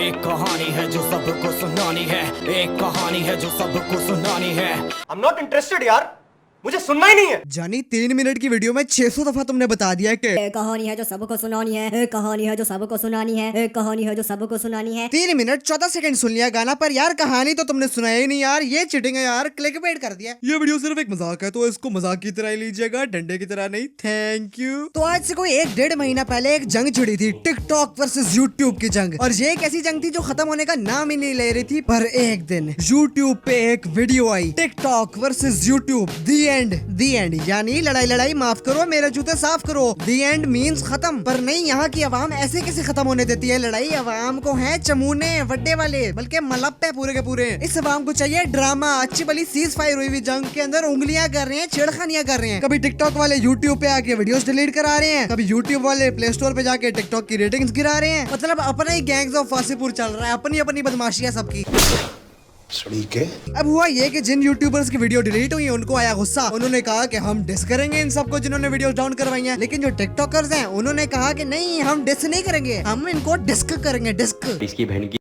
एक कहानी है जो सबको सुनानी है, एक कहानी है जो सबको सुनानी है। आई एम नॉट इंटरेस्टेड यार, मुझे सुनना ही नहीं है। जानी 3 मिनट की वीडियो में 600 दफा तुमने बता दिया कि एक कहानी है जो सबको सुनानी है, एक कहानी है जो सबको सुनानी है, एक कहानी है जो सबको सुनानी है। 3 मिनट 14 सेकंड सुन लिया गाना, पर यार कहानी तो तुमने सुनाया ही नहीं यार। ये चीटिंग है यार, क्लिकबेट कर दिया। ये वीडियो सिर्फ एक मजाक है, तो इसको मजाक की तरह ही लीजिएगा, डंडे की तरह नहीं। Thank you. तो आज से कोई 1-1.5 महीना पहले एक जंग छिड़ी थी, टिकटॉक वर्सेस यूट्यूब की जंग। और ये एक ऐसी जंग थी जो खत्म होने का नाम ही नहीं ले रही थी। पर एक दिन यूट्यूब पे एक video I, TikTok versus YouTube, the and यानी लड़ाई माफ करो, मेरे जूते साफ करो। दी एंड मीन्स खत्म। पर नहीं, यहाँ की आवाम ऐसे कैसे खत्म होने देती है लड़ाई। आवाम को है चमूने वड्डे वाले, बल्कि मलप्पे पूरे के पूरे। इस आवाम को चाहिए ड्रामा। अच्छी भली सीज फायर हुई हुई जंग के अंदर उंगलियां कर रहे हैं, छेड़खानियां कर रहे हैं। कभी टिकटॉक वाले यूट्यूब पे आके वीडियोस डिलीट करा रहे हैं, कभी यूट्यूब वाले प्ले स्टोर पे जाके टिकटॉक की रेटिंग्स गिरा रहे हैं। मतलब अपना ही गैंग्स ऑफ वासीपुर चल रहा है, अपनी अपनी बदमाशियां सबकी। अब हुआ ये कि जिन यूट्यूबर्स की वीडियो डिलीट हुई उनको आया गुस्सा। उन्होंने कहा कि हम डिस करेंगे इन सबको जिन्होंने वीडियो डाउन करवाई हैं। लेकिन जो टिकटॉकर्स हैं उन्होंने कहा कि नहीं, हम डिस नहीं करेंगे, हम इनको डिस्क करेंगे, डिस्क। इसकी बहन की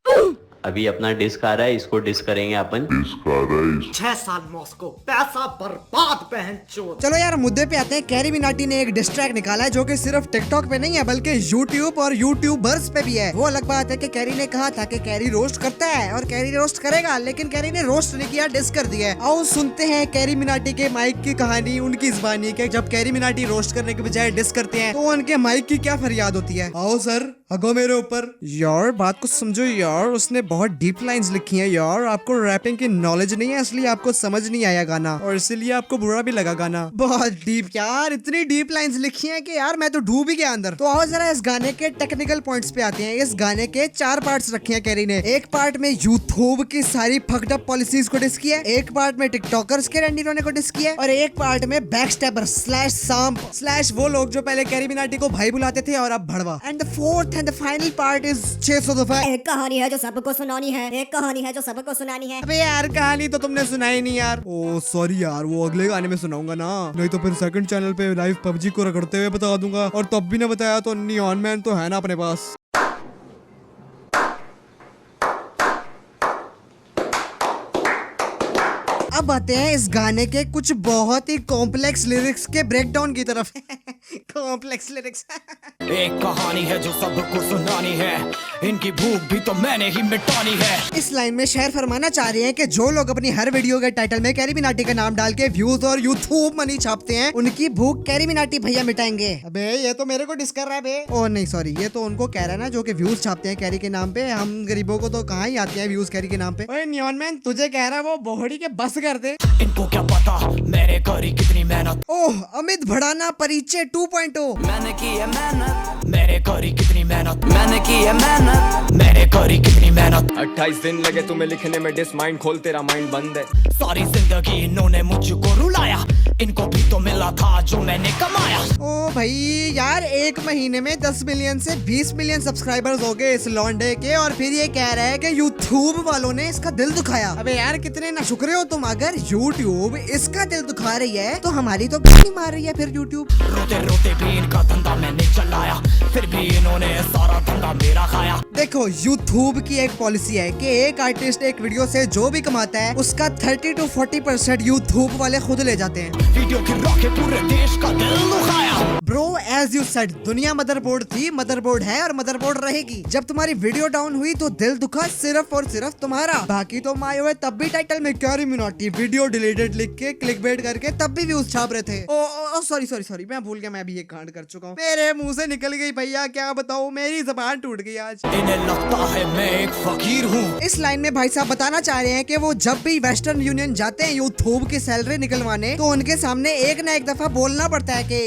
अभी अपना डिस्क आ रहा है, इसको डिस्क करेंगे अपन। 6 साल मॉस्को, पैसा बर्बाद पहनचोद। चलो यार मुद्दे पे आते हैं। कैरी मिनाटी ने एक डिस ट्रैक निकाला है जो कि सिर्फ टिकटॉक पे नहीं है बल्कि यूट्यूब और यूट्यूबर्स पे भी है। वो अलग बात है कि कैरी ने कहा था कि कैरी रोस्ट करता है और कैरी रोस्ट करेगा, लेकिन कैरी ने रोस्ट नहीं किया, डिस कर दिया है। आओ सुनते हैं कैरी मिनाटी के माइक की कहानी, उनकी जुबानी के। जब कैरी मिनाटी रोस्ट करने के बजाय डिस करते हैं तो उनके माइक की क्या फरियाद होती है। आओ सर, हगो मेरे ऊपर। यार बात को समझो यार, उसने बहुत डीप लाइंस लिखी हैं यार। आपको रैपिंग की नॉलेज नहीं है इसलिए आपको समझ नहीं आया गाना, और इसीलिए आपको बुरा भी लगा गाना। बहुत डीप यार, इतनी डीप लाइंस लिखी हैं कि यार मैं तो डूब ही गया अंदर। तो आओ जरा इस गाने के टेक्निकल पॉइंट्स पे आते हैं। इस गाने के 4 पार्ट्स रखे हैं कैरी ने। एक पार्ट में यूट्यूब की सारी फक्ड अप पॉलिसीज को डिस किया, एक पार्ट में टिकटॉकर्स के रैंडी रोने को डिस किया, और एक पार्ट में बैकस्टैपर स्लैश सांप स्लैश वो लोग जो पहले कैरी मिनाटी को भाई बुलाते थे और अब भड़वा। And the fourth and the final part is 600 दफा। एक कहानी है जो सबको सुनानी है, एक कहानी है जो सबको सुनानी है। अबे यार कहानी तो तुमने सुनाई नहीं यार। ओ सॉरी यार, वो अगले गाने में सुनाऊंगा ना, नहीं तो फिर सेकंड चैनल पे लाइव पबजी को रगड़ते हुए बता दूंगा। और तब भी ना बताया तो नियॉन मैन तो है ना अपने पास। अब आते हैं इस गाने के कुछ बहुत ही कॉम्प्लेक्स लिरिक्स के ब्रेकडाउन की तरफ। Complex lyrics. एक कहानी है जो सबको सुनानी है, इनकी भूख भी तो मैंने ही मिटानी है। इस लाइन में शेर फरमाना चाह रहे हैं कि जो लोग अपनी हर वीडियो के टाइटल में कैरी मिनाटी का नाम डाल के व्यूज और यूट्यूब मनी छापते हैं, उनकी भूख कैरी मिनाटी भैया मिटाएंगे। अबे ये तो मेरे को डिस कर रहा है बे। ओ नहीं सॉरी, ये तो उनको कह रहा है ना जो कि व्यूज छापते हैं कैरी के नाम पे। हम गरीबों को तो कहाँ ही आते हैं व्यूज कैरी के नाम पे। ओए नियॉन मैन, तुझे कह रहा है वो बोहड़ी के बस कर दे। इनको क्या पता मैंने करी कितनी मेहनत। ओह अमित भड़ाना परिचय 2.0। मैंने की है मेहनत, मैंने करी कितनी मेहनत, मैंने की है मेहनत, मैंने करी कितनी मेहनत। 28 दिन लगे तुम्हें लिखने में, डिस माइंड खोल, तेरा माइंड बंद है। सारी जिंदगी इन्होंने मुझको रुलाया, इनको भी तो मिला था जो मैंने कमाया। ओ भाई यार, 1 महीने में 10 मिलियन से 20 मिलियन सब्सक्राइबर्स हो गए इस लौंडे के, और फिर ये कह रहा है कि यूट्यूब वालों ने इसका दिल दुखाया। अबे यार कितने ना शुक्र हो तुम। अगर यूट्यूब इसका दिल दुखा रही है तो हमारी तो गाली मार रही है फिर यूट्यूब। रोते रोते भी इनका धंधा मैंने चलाया, फिर भी इन्होंने सारा धंधा मेरा खाया। देखो यूट्यूब की एक पॉलिसी है कि एक आर्टिस्ट एक वीडियो से जो भी कमाता है उसका 30 to 40% यूट्यूब वाले खुद ले जाते हैं। वीडियो गिरा के पूरे देश का दिल दुखाया। ब्रो एज यू सेड, दुनिया मदरबोर्ड थी, मदरबोर्ड है और मदरबोर्ड रहेगी। जब तुम्हारी वीडियो डाउन हुई तो दिल दुखा सिर्फ और सिर्फ तुम्हारा। बाकी तो माए हुए तब भी टाइटल में कैरी मिनाटी वीडियो डिलीटेड लिख के क्लिकबेट करके तब भी व्यूज छाप रहे थे। ओ सॉरी मैं भूल गया, मैं भी ये कांड कर चुका हूँ। मेरे मुंह से निकल गई भैया, क्या बताऊँ, मेरी जबान टूट गई आज। इन्हें लगता है मैं एक फकीर हूँ। इस लाइन में भाई साहब बताना चाह रहे हैं कि वो जब भी वेस्टर्न यूनियन जाते हैं यूट्यूब की सैलरी निकलवाने, तो उनके सामने एक ना एक दफा बोलना पड़ता है कि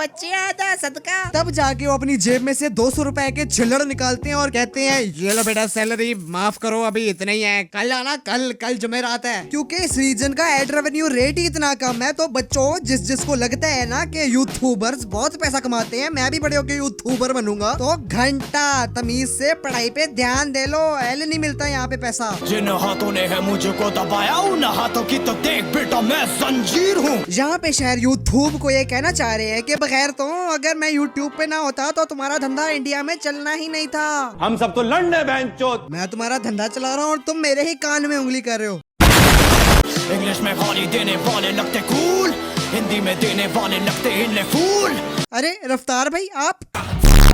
बच्चे आधा सदका। तब जाके वो अपनी जेब में से 200 रुपए के चिल्लड़ निकालते हैं और कहते हैं ये लो बेटा सैलरी, माफ करो अभी इतना ही है, कल आना, कल जुमेरात है। क्योंकि इस रीजन का एड रेवेन्यू रेट ही इतना कम है। तो बच्चों जिसको लगता है ना कि यूट्यूबर्स बहुत पैसा कमाते हैं, मैं भी बड़े होकर यूट्यूबर बनूंगा, तो घंटा तमीज से पढ़ाई पे ध्यान दे लो। एल नहीं मिलता यहाँ पे पैसा। जिन हाथों ने है मुझको दबाया, उन हाथों की तो देख बेटा मैं जंजीर हूँ। यहाँ पे शहर यूट्यूब को ये कहना चाह रहे है कि बगैर तो अगर मैं यूट्यूब पे ना होता तो तुम्हारा धंधा इंडिया में चलना ही नहीं था। हम सब तो लड़ने बेंचोद। मैं तुम्हारा धंधा चला रहा हूँ और तुम मेरे ही कान में उंगली कर रहे हो। इंग्लिश में गाली देने वाले लगते कूल, हिंदी में देने वाले लगते इनले फूल। अरे रफ्तार भाई आप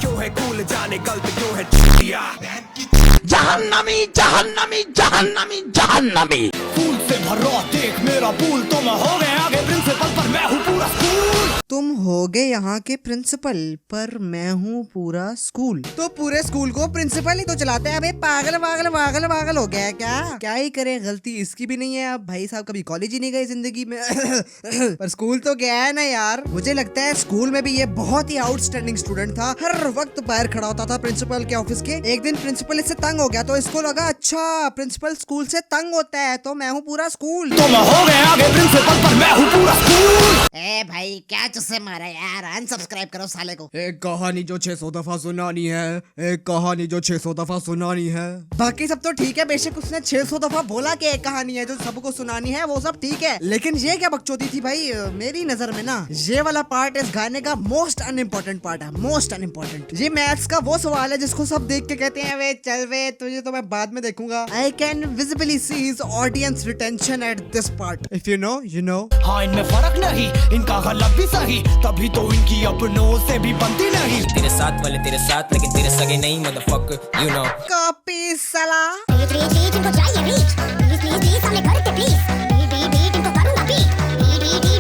क्यों है कूल जाने गलत क्यों है चूतिया। जहन्नमी जहन्नमी जहन्नमी जहन्नमी। फूल से भरा देख मेरा पूल, तो मैं हो गए आगे प्रिंसिपल पर मैं हूँ पूरा स्कूल। तुम होगे यहाँ के प्रिंसिपल पर मैं हूँ पूरा स्कूल। तो पूरे स्कूल को प्रिंसिपल ही तो चलाते हैं। अबे पागल पागल पागल पागल हो गया है क्या ही करे, गलती इसकी भी नहीं है। अब भाई साहब कभी कॉलेज ही नहीं गए जिंदगी में पर स्कूल तो गया है ना यार। मुझे लगता है स्कूल में भी ये बहुत ही आउटस्टैंडिंग स्टूडेंट था, हर वक्त बाहर खड़ा होता था प्रिंसिपल के ऑफिस के। एक दिन प्रिंसिपल इससे तंग हो गया तो इसको लगा अच्छा प्रिंसिपल स्कूल से तंग होता है तो मैं हूँ पूरा स्कूल। तो मैं हो गए आगे प्रिंसिपल पर मैं हूँ पूरा स्कूल। ए भाई क्या चुस्से मारा यार, अनसब्सक्राइब करो साले को। एक कहानी जो 600 दफा सुनानी है, एक कहानी जो 600 दफा सुनानी है। बाकी सब तो ठीक है, बेशक उसने 600 दफा बोला कि एक कहानी है जो सबको सुनानी है, वो सब ठीक है। लेकिन ये क्या बकचोदी थी भाई, मेरी नजर में ना ये वाला पार्ट इस गाने का मोस्ट अनइम्पोर्टेंट पार्ट है, मोस्ट अनइम्पोर्टेंट। ये मैथ्स का वो सवाल है जिसको सब देख के कहते हैं वे चल वे तुझे तो मैं बाद में देखूंगा। I can visibly see his audience retention at this part. If you know you know. हाँ इनमें फर्क नहीं, इनका गलत भी सही, तभी तो इनकी अपनों से भी बनती नहीं। तेरे साथ वाले तेरे साथ लेकिन तेरे सगे नहीं मदरफक यू नो। कॉपी साला। इनको चाहिए रीच, प्लीज हमने कर दे प्लीज, इनको करूंगा बीट,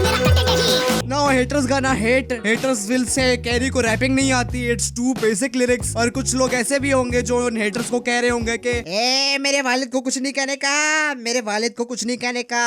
मेरा कंटेंट है ही। नाउ हेटर्स गाना हेटर्स विल से कैरी को रैपिंग नहीं आती, इट्स टू बेसिक लिरिक्स। और कुछ लोग ऐसे भी होंगे जो उन हेटर्स को कह रहे होंगे कि ए मेरे वालिद को कुछ नहीं कहने का, मेरे वालिद को कुछ नहीं कहने का।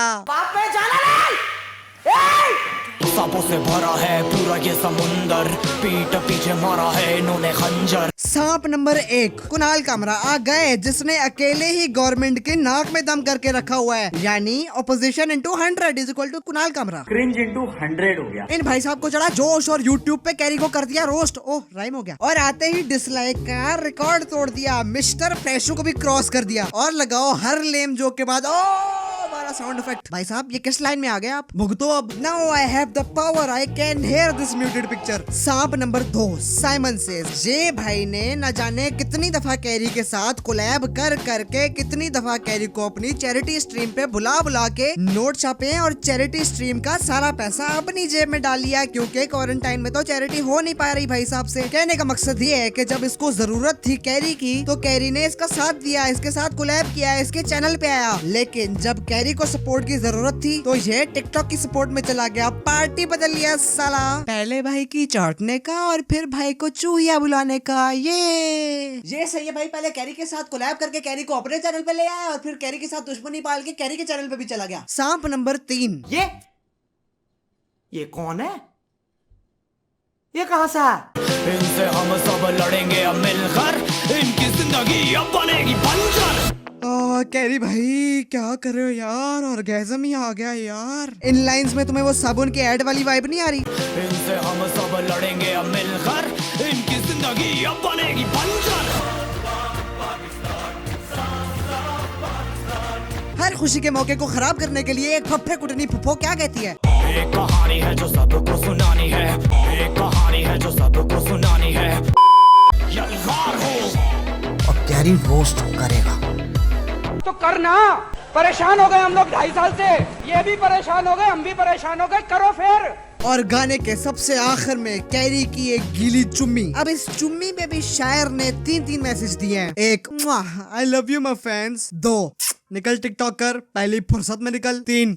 सांपों से भरा है पूरा ये समुंदर, पीठ पीछे मारा है इन्होंने खंजर। सांप नंबर 1 कुणाल कामरा आ गए, जिसने अकेले ही गवर्नमेंट के नाक में दम करके रखा हुआ है, यानी opposition into 100 is equal to Kunal Kamra. Cringe into 100 हो गया। इन भाई साहब को चढ़ा जोश और यूट्यूब पे कैरी को कर दिया रोस्ट। ओह राइम हो गया। और आते ही डिसलाइक का रिकॉर्ड तोड़ दिया, मिस्टर फ्रेशो को भी क्रॉस कर दिया। और लगाओ हर लेम जोक के बाद ओ वाला साउंड इफेक्ट। भाई साहब ये किस लाइन में आ गए आप, भुगतो अब। Now I have the power, I can hear this muted picture. सांप नंबर 2 साइमन सेज, जे भाई ने न जाने कितनी दफा कैरी के साथ कोलैब कर करके कितनी दफा कैरी को अपनी चैरिटी स्ट्रीम पे बुला बुला के नोट छापे और चैरिटी स्ट्रीम का सारा पैसा अपनी जेब में डाल लिया, क्योंकि क्वारंटाइन में तो चैरिटी हो नहीं पा रही भाई साहब से। कहने का मकसद ये है कि जब इसको जरूरत थी कैरी की तो कैरी ने इसका साथ दिया, इसके साथ कोलैब किया, इसके चैनल पे आया। लेकिन जब कैरी को सपोर्ट की जरूरत थी तो ये टिकटॉक की सपोर्ट में चला गया, पार्टी बदल लिया साला। पहले भाई की चाटने का और फिर भाई को चूहिया बुलाने का। ये सही है भाई, पहले कैरी के साथ कोलैब करके कैरी को अपने चैनल पे ले आया और फिर कैरी के साथ दुश्मनी पाल के कैरी के चैनल पे भी चला गया। सांप नंबर 3 ये कौन है, ये कहां से है? इनसे हम सब लड़ेंगे अब मिलकर, इनकी जिंदगी अब बनेगी बंजर। कैरी भाई क्या कर रहे हो यार, ऑर्गेज़म ही आ गया यार। इन लाइंस में तुम्हें वो साबुन की एड वाली वाइब नहीं आ रही? इनसे हम सब लड़ेंगे अब मिलकर, इनकी जिंदगी अब बनेगी बंजर। हर खुशी के मौके को खराब करने के लिए एक फफ्फे कुटनी फुफ्फो क्या कहती है? एक कहानी है जो सबको सुनानी है, एक कहानी है जो सबको सुनानी है। यलगार हो और कैरी रोस्ट करेगा तो करना। परेशान हो गए हम लोग 2.5 साल से, ये भी परेशान हो गए, हम भी परेशान हो गए, करो फिर। और गाने के सबसे आखिर में कैरी की एक गीली चुम्मी। अब इस चुम्मी में भी शायर ने 3 मैसेज दिए हैं। 1 I love you my fans, 2 निकल टिकटॉक कर, पहली फुर्सत में निकल, 3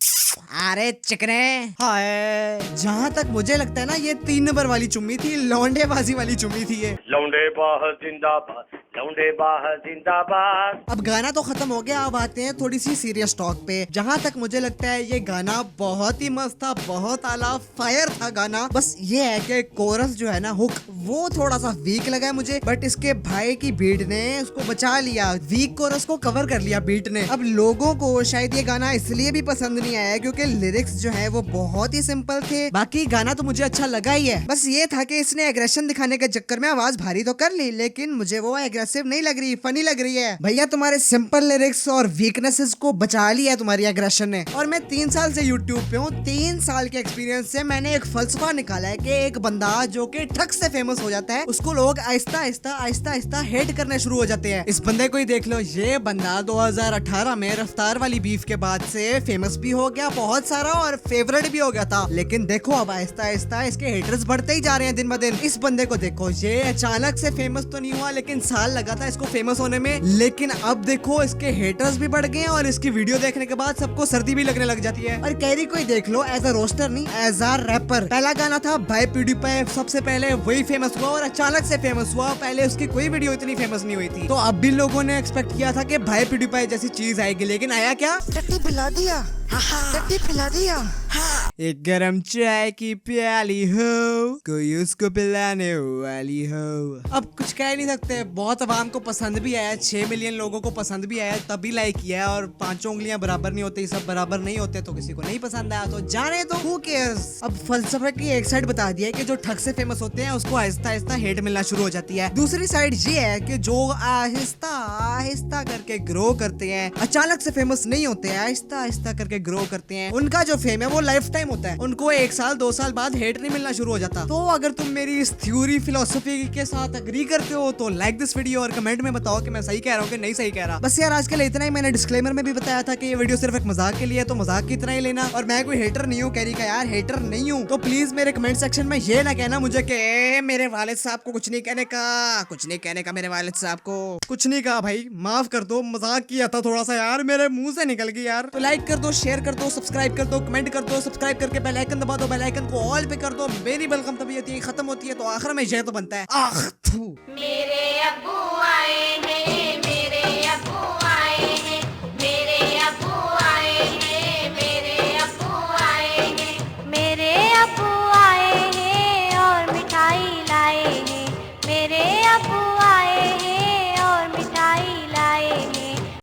अरे चिकने हाय। जहाँ तक मुझे लगता है ना ये 3 नंबर वाली चुम्मी थी, लौंडेबाजी वाली चुम्मी थी ये। लौंडेबाज जिंदाबाद, लौंडेबाज जिंदाबाद। अब गाना तो खत्म हो गया, अब आते हैं थोड़ी सी सीरियस टॉक पे। जहाँ तक मुझे लगता है ये गाना बहुत ही मस्त था, बहुत आला फायर था गाना। बस ये है कि कोरस जो है ना, हुक, वो थोड़ा सा वीक लगा है मुझे, बट इसके भाई की बीट ने उसको बचा लिया, वीक कोरस को कवर कर लिया बीट ने। अब लोगों को शायद ये गाना इसलिए भी पसंद नहीं आया क्योंकि लिरिक्स जो है वो बहुत ही सिंपल थे। बाकी गाना तो मुझे अच्छा लगा ही है, बस ये था कि इसने एग्रेशन दिखाने के चक्कर में आवाज भारी तो कर ली, लेकिन मुझे वो एग्रेशन एक्सेसिव नहीं लग रही, फनी लग रही है भैया। तुम्हारे सिंपल लिरिक्स और वीकनेसेस को बचा लिया तुम्हारी एग्रेशन ने। और मैं 3 साल से यूट्यूब पे हूँ, 3 साल के एक्सपीरियंस से मैंने एक फलसफा निकाला है कि एक बंदा जो कि ठग से फेमस हो जाता है उसको लोग आहिस्ता आहिस्ता हेट करने शुरू हो जाते हैं। इस बंदे को ही देख लो, ये बंदा 2018 में रफ्तार वाली बीफ के बाद से फेमस भी हो गया बहुत सारा और फेवरेट भी हो गया था। लेकिन देखो अब आहिस्ता आहिस्ता इसके हेटर्स बढ़ते ही जा रहे हैं दिन ब दिन। इस बंदे को देखो, ये अचानक से फेमस तो नहीं हुआ लेकिन साल लगा था इसको फेमस होने में। लेकिन अब देखो इसके हेटर्स भी बढ़ गए हैं और इसकी वीडियो देखने के बाद सबको सर्दी भी लगने लग जाती है। और कैरी को ही देख लो, एज अ रोस्टर नहीं, एज अ रैपर। पहला गाना था भाई PewDiePie, सबसे पहले वही फेमस हुआ और अचानक से फेमस हुआ। पहले उसकी कोई वीडियो इतनी फेमस नहीं हुई थी। तो अब भी लोगों ने एक्सपेक्ट किया था कि भाई PewDiePie जैसी चीज आएगी, लेकिन आया क्या? टट्टी पिला दिया, टट्टी पिला दिया। एक गरम चाय की प्याली हो, कोई उसको पिलाने वाली हो। अब कुछ कह नहीं सकते, बहुत अवाम को पसंद भी आया, 6 मिलियन लोगों को पसंद भी आया, तभी लाइक किया। और 5 उंगलियां बराबर नहीं होती, सब बराबर नहीं होते, तो किसी को नहीं पसंद आया तो जाने तो who cares। अब फलसफे की एक साइड बता दिया कि जो ठग से फेमस होते हैं उसको आहिस्ता आहिस्ता हेट मिलना शुरू हो जाती है। दूसरी साइड ये है कि जो आहिस्ता आहिस्ता करके ग्रो करते हैं, अचानक से फेमस नहीं होते, आहिस्ता आहिस्ता करके ग्रो करते हैं, उनका जो फेम है वो लाइफ टाइम होता है। उनको 1 साल 2 साल बाद हेट नहीं मिलना शुरू हो जाता। तो अगर तुम मेरी इस थ्योरी फिलोसफी के साथ एग्री करते हो तो लाइक दिस वीडियो और कमेंट में बताओ कि मैं सही कह रहा हूँ कि नहीं सही कह रहा। बस यार आज के लिए इतना ही। मैंने डिस्क्लेमर में भी बताया था कि ये वीडियो सिर्फ एक मजाक के लिए, तो मजाक की तरह ही लेना। और मैं कोई हेटर नहीं हूँ, कैरी का यार हेटर नहीं हूँ। तो प्लीज मेरे कमेंट सेक्शन में ये ना कहना मुझे कि मेरे वालिद साहब को कुछ नहीं कहने का, कुछ नहीं कहने का, मेरे वालिद साहब को कुछ नहीं कहा। भाई माफ कर दो, मजाक किया था थोड़ा सा यार, मेरे मुंह से निकल गई यार। तो लाइक कर दो, शेयर कर दो, सब्सक्राइब कर दो, कमेंट कर दो, सब्सक्राइब करके बेल आइकन दबा दो, बेल आइकन को ऑल पे कर दो। मेरी बलगम तबीयत खत्म होती है तो आखिर में ये तो बनता है आख थू। मेरे अब्बू आए हैं